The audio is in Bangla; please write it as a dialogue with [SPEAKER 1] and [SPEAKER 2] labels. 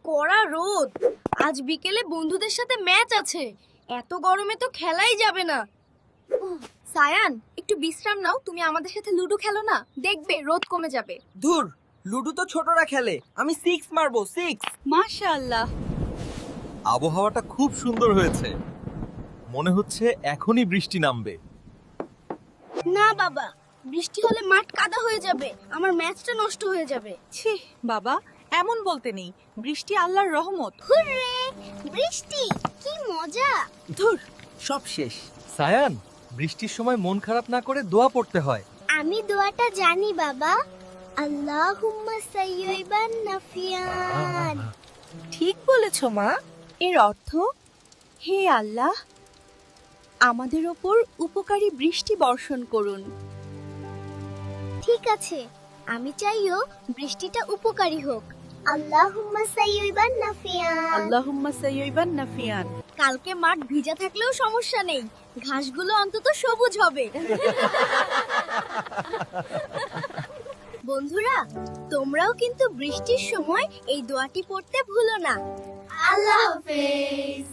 [SPEAKER 1] কড়া রোদ। আজ বিকেলে বন্ধুদের সাথে ম্যাচ আছে। এত গরমে তো খেলাই যাবে না। সায়ান, একটু বিশ্রাম নাও। তুমি আমাদের সাথে লুডো খেলো না, দেখবে রোদ কমে যাবে।
[SPEAKER 2] ধুর, লুডো তো ছোটরা খেলে, আমি 6 মারবো 6।
[SPEAKER 1] মাশাআল্লাহ।
[SPEAKER 3] আবহাওয়াটা খুব সুন্দর হয়েছে, মনে হচ্ছে এখনই বৃষ্টি নামবে।
[SPEAKER 1] না বাবা, বৃষ্টি হলে মাঠ কাদা হয়ে যাবে, আমার ম্যাচটা নষ্ট হয়ে যাবে।
[SPEAKER 4] ছি বাবা, এমন বলতে নেই, বৃষ্টি আল্লাহর রহমত।
[SPEAKER 1] হুররে, বৃষ্টি কি মজা।
[SPEAKER 2] ধুর, সব শেষ।
[SPEAKER 3] সায়ান, বৃষ্টির সময় মন খারাপ না করে দোয়া পড়তে হয়।
[SPEAKER 1] আমি দোয়াটা জানি বাবা। আল্লাহুম্মা সাইয়্যিবান নাফিয়ান।
[SPEAKER 4] ঠিক বলেছো মা। এর অর্থ, হে আল্লাহ, আমাদের ওপর উপকারী বৃষ্টি বর্ষণ করুন।
[SPEAKER 1] ঠিক আছে, আমি চাইও বৃষ্টিটা উপকারী হোক। আল্লাহুম্মা সাইয়্যিবান নাফিয়ান।
[SPEAKER 4] আল্লাহুম্মা সাইয়্যিবান নাফিয়ান।
[SPEAKER 1] কালকে মাঠ ভিজা থাকলেও সমস্যা নেই, ঘাসগুলো অন্তত সবুজ হবে। বন্ধুরা, তোমরাও কিন্তু বৃষ্টির সময় এই দোয়াটি পড়তে ভুলো না। আল্লাহ হাফেজ।